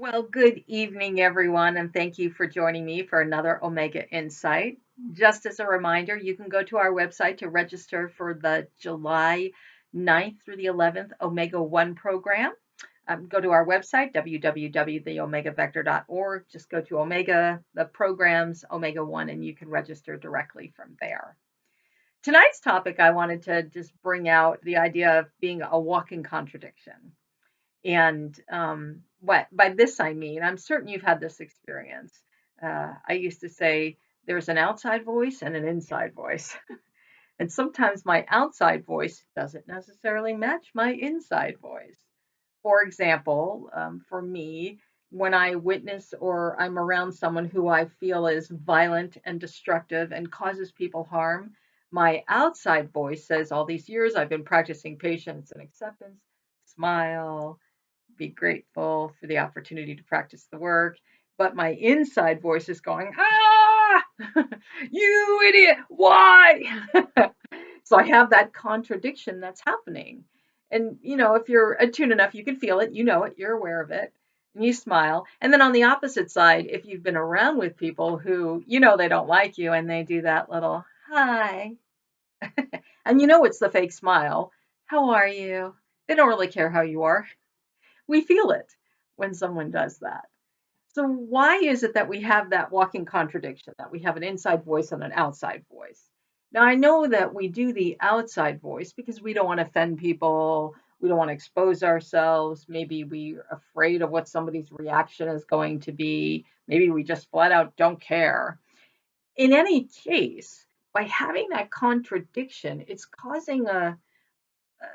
Well, good evening, everyone, and thank you for joining me for another Omega Insight. Just as a reminder, you can go to our website to register for the July 9th through the 11th Omega 1 program. Go to our website, www.theomegavector.org. Just go to Omega, the programs, Omega 1, and you can register directly from there. Tonight's topic, I wanted to just bring out the idea of being a walking contradiction. And what by this I mean, I'm certain you've had this experience. I used to say there's an outside voice and an inside voice. And sometimes my outside voice doesn't necessarily match my inside voice. For example, for me, when I witness or I'm around someone who I feel is violent and destructive and causes people harm, my outside voice says, all these years I've been practicing patience and acceptance, smile, be grateful for the opportunity to practice the work. But my inside voice is going, ah, you idiot, why? So I have that contradiction that's happening. And, if you're attuned enough, you can feel it, you know it, you're aware of it, and you smile. And then on the opposite side, if you've been around with people who, they don't like you and they do that little hi, and it's the fake smile. How are you? They don't really care how you are. We feel it when someone does that. So, why is it that we have that walking contradiction, that we have an inside voice and an outside voice? Now, I know that we do the outside voice because we don't want to offend people. We don't want to expose ourselves. Maybe we're afraid of what somebody's reaction is going to be. Maybe we just flat out don't care. In any case, by having that contradiction, it's causing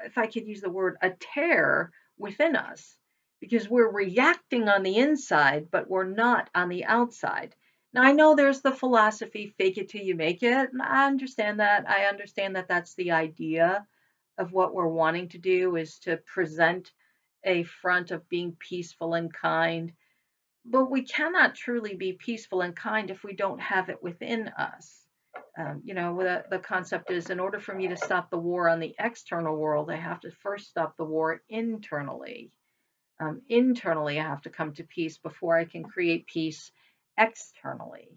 if I could use the word, a tear within us because we're reacting on the inside, but we're not on the outside. Now, I know there's the philosophy, fake it till you make it. And I understand that. I understand that that's the idea of what we're wanting to do is to present a front of being peaceful and kind. But we cannot truly be peaceful and kind if we don't have it within us. The concept is in order for me to stop the war on the external world, I have to first stop the war internally. Internally, I have to come to peace before I can create peace externally.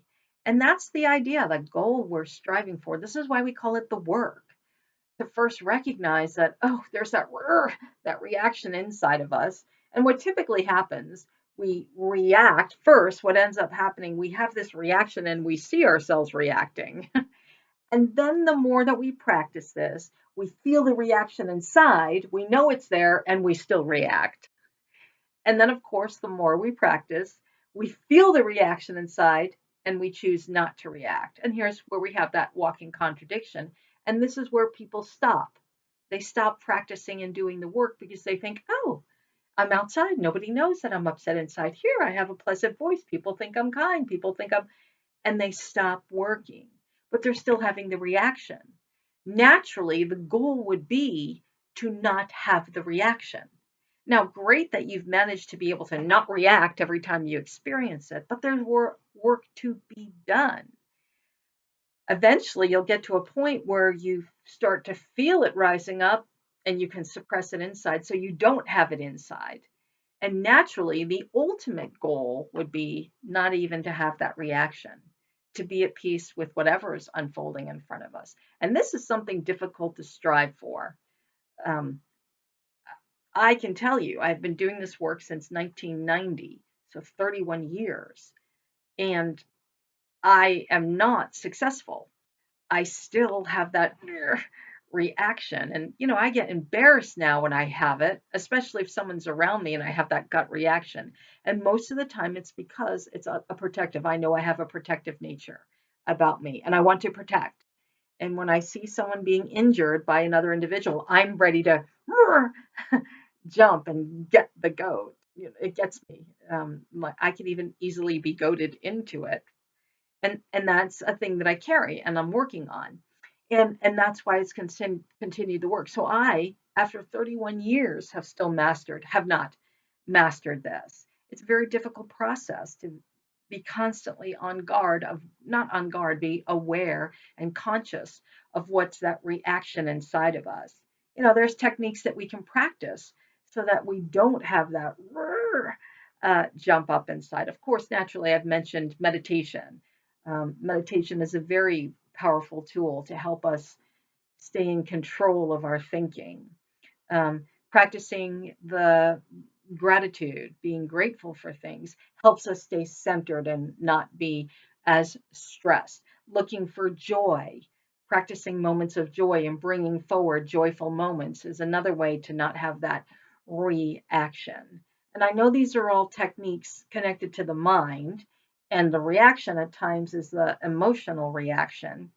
And that's the idea, the goal we're striving for. This is why we call it the work. To first recognize that, oh, there's that reaction inside of us. And what typically happens, we react first. What ends up happening, we have this reaction and we see ourselves reacting. And then the more that we practice this, we feel the reaction inside, we know it's there, and we still react. And then, of course, the more we practice, we feel the reaction inside and we choose not to react. And here's where we have that walking contradiction. And this is where people stop. They stop practicing and doing the work because they think, oh, I'm outside. Nobody knows that I'm upset inside. Here, I have a pleasant voice. People think I'm kind. People think I'm, and they stop working, but they're still having the reaction. Naturally, the goal would be to not have the reaction. Now, great that you've managed to be able to not react every time you experience it, but there's work to be done. Eventually, you'll get to a point where you start to feel it rising up and you can suppress it inside so you don't have it inside. And naturally, the ultimate goal would be not even to have that reaction, to be at peace with whatever is unfolding in front of us. And this is something difficult to strive for. Um, I can tell you, I've been doing this work since 1990, so 31 years, and I am not successful. I still have that reaction. And, I get embarrassed now when I have it, especially if someone's around me and I have that gut reaction. And most of the time, it's because it's a protective. I know I have a protective nature about me and I want to protect. And when I see someone being injured by another individual, I'm ready to jump and get the goat. It gets me. I can even easily be goaded into it, and that's a thing that I carry and I'm working on, and that's why it's continued to work. So I, after 31 years, have not mastered this. It's a very difficult process to be constantly on guard of not on guard, be aware and conscious of what's that reaction inside of us. There's techniques that we can practice so that we don't have that. jump up inside. Of course, naturally, I've mentioned meditation. Meditation is a very powerful tool to help us stay in control of our thinking. Practicing the gratitude, being grateful for things, helps us stay centered and not be as stressed. Looking for joy, practicing moments of joy and bringing forward joyful moments is another way to not have that reaction. And I know these are all techniques connected to the mind, and the reaction at times is the emotional reaction.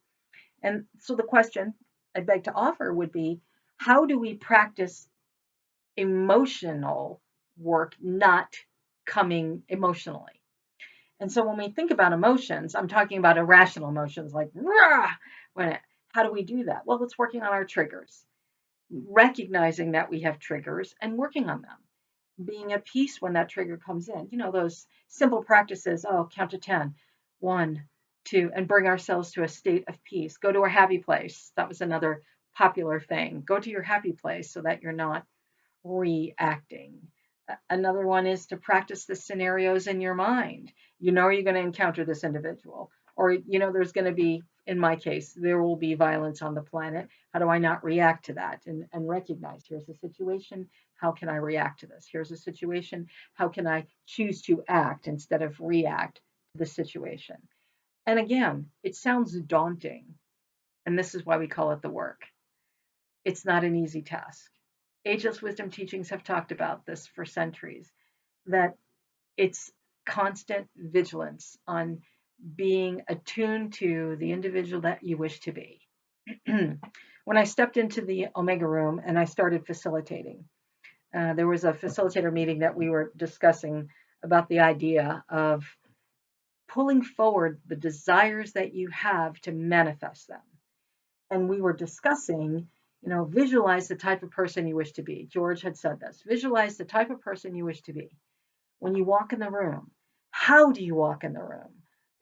And so the question I beg to offer would be, how do we practice emotional work not coming emotionally? And so when we think about emotions, I'm talking about irrational emotions like rah, when it, how do we do that? Well, it's working on our triggers, recognizing that we have triggers and working on them, being at peace when that trigger comes in. You know, those simple practices. Oh, count to 10. 1, 2, and bring ourselves to a state of peace. Go to a happy place. That was another popular thing. Go to your happy place so that you're not reacting. Another one is to practice the scenarios in your mind. You know you're going to encounter this individual, or you know there's going to be, in my case, there will be violence on the planet. How do I not react to that and recognize here's a situation? How can I react to this? Here's a situation. How can I choose to act instead of react to the situation? And again, it sounds daunting, and this is why we call it the work. It's not an easy task. Ageless wisdom teachings have talked about this for centuries, that it's constant vigilance on being attuned to the individual that you wish to be. When I stepped into the Omega room and I started facilitating, there was a facilitator meeting that we were discussing about the idea of pulling forward the desires that you have to manifest them. And we were discussing, visualize the type of person you wish to be. George had said this. Visualize the type of person you wish to be. When you walk in the room, how do you walk in the room?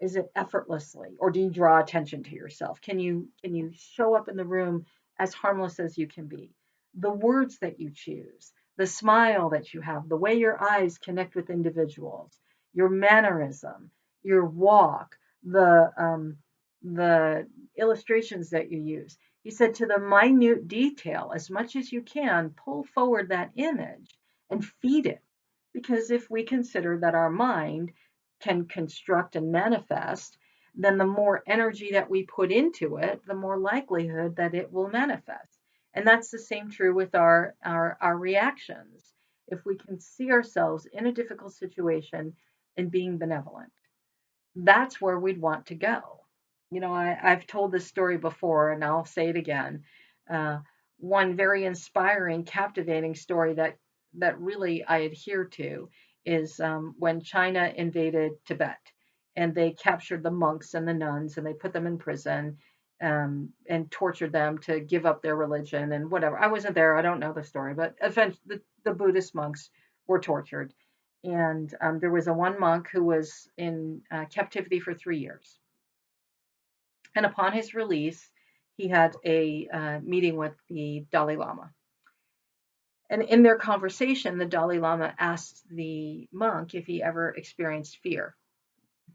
Is it effortlessly, or do you draw attention to yourself? Can you show up in the room as harmless as you can be? The words that you choose, the smile that you have, the way your eyes connect with individuals, your mannerism, your walk, the illustrations that you use. He said, to the minute detail, as much as you can, pull forward that image and feed it. Because if we consider that our mind can construct and manifest, then the more energy that we put into it, the more likelihood that it will manifest. And that's the same true with our reactions. If we can see ourselves in a difficult situation and being benevolent, that's where we'd want to go. I've told this story before and I'll say it again. Uh, One very inspiring, captivating story that really I adhere to is when China invaded Tibet and they captured the monks and the nuns and they put them in prison, and tortured them to give up their religion and whatever. I wasn't there. I don't know the story, but eventually the Buddhist monks were tortured. And there was a one monk who was in captivity for 3 years. And upon his release, he had a meeting with the Dalai Lama. And in their conversation, the Dalai Lama asked the monk if he ever experienced fear,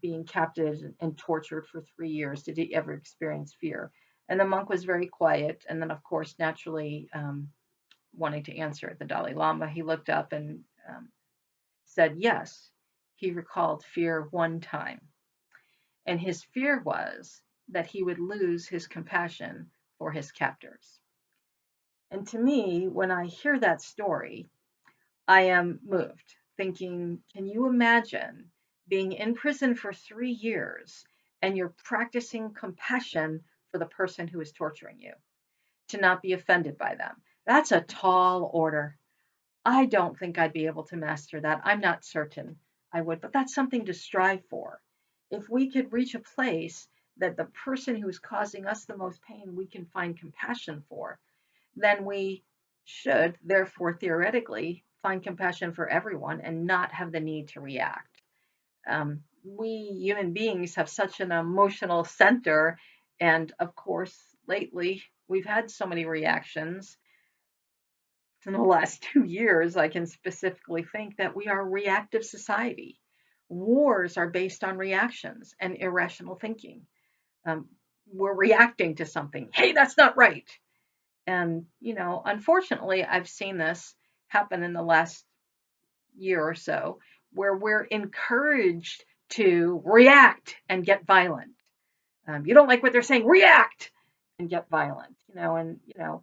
being captive and tortured for 3 years. Did he ever experience fear? And the monk was very quiet. And then, of course, naturally wanting to answer the Dalai Lama, he looked up and said, yes, he recalled fear one time. And his fear was that he would lose his compassion for his captors. And to me, when I hear that story, I am moved, thinking, can you imagine being in prison for 3 years and you're practicing compassion for the person who is torturing you, to not be offended by them? That's a tall order. I don't think I'd be able to master that. I'm not certain I would, but that's something to strive for. If we could reach a place that the person who is causing us the most pain we can find compassion for, then we should, therefore, theoretically, find compassion for everyone and not have the need to react. We human beings have such an emotional center. And of course, lately, we've had so many reactions In the last 2 years, I can specifically think that we are a reactive society. Wars are based on reactions and irrational thinking. Um, we're reacting to something. Hey, that's not right. And, unfortunately, I've seen this happen in the last year or so where we're encouraged to react and get violent. You don't like what they're saying, react and get violent.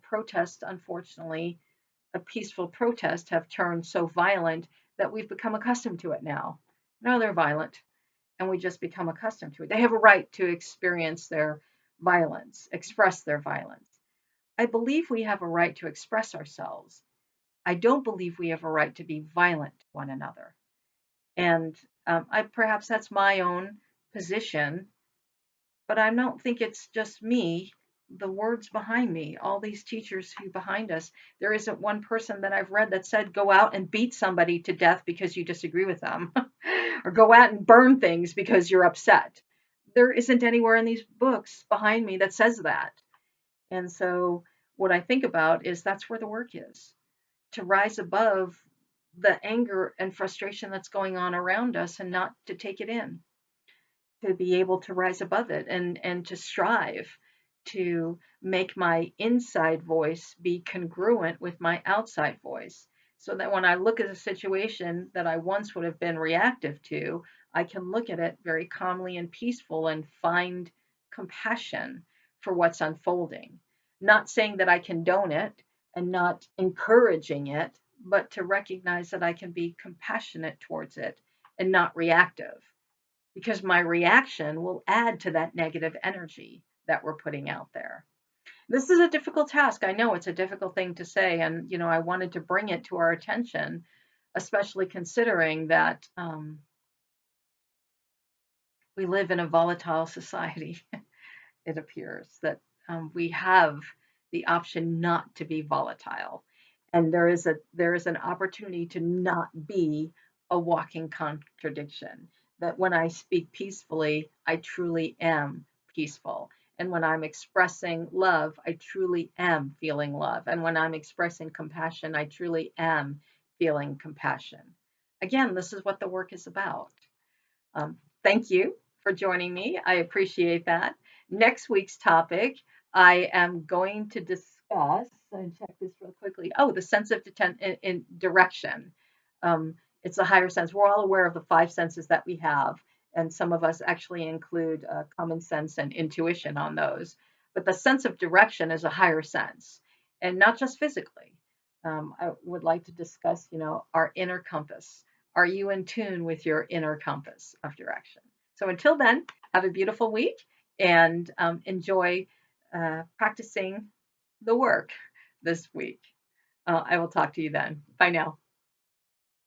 Protests, unfortunately, a peaceful protest have turned so violent that we've become accustomed to it now. No, they're violent, and we just become accustomed to it. They have a right to experience their violence, express their violence. I believe we have a right to express ourselves. I don't believe we have a right to be violent to one another. And perhaps that's my own position, but I don't think it's just me. The words behind me, all these teachers who behind us, there isn't one person that I've read that said go out and beat somebody to death because you disagree with them, or go out and burn things because you're upset. There isn't anywhere in these books behind me that says that. And so what I think about is that's where the work is, to rise above the anger and frustration that's going on around us and not to take it in, to be able to rise above it and to strive to make my inside voice be congruent with my outside voice, so that when I look at a situation that I once would have been reactive to, I can look at it very calmly and peaceful and find compassion for what's unfolding. Not saying that I condone it and not encouraging it, but to recognize that I can be compassionate towards it and not reactive, because my reaction will add to that negative energy that we're putting out there. This is a difficult task. I know it's a difficult thing to say, and I wanted to bring it to our attention, especially considering that we live in a volatile society. It appears that we have the option not to be volatile, and there is an opportunity to not be a walking contradiction. That when I speak peacefully, I truly am peaceful, and when I'm expressing love, I truly am feeling love, and when I'm expressing compassion, I truly am feeling compassion. Again, this is what the work is about. Thank you for joining me. I appreciate that. Next week's topic, I am going to discuss, and check this real quickly. Oh, the sense of in direction. It's a higher sense. We're all aware of the five senses that we have, and some of us actually include common sense and intuition on those. But the sense of direction is a higher sense, and not just physically. I would like to discuss, our inner compass. Are you in tune with your inner compass of direction? So until then, have a beautiful week and enjoy practicing the work this week. I will talk to you then. Bye now.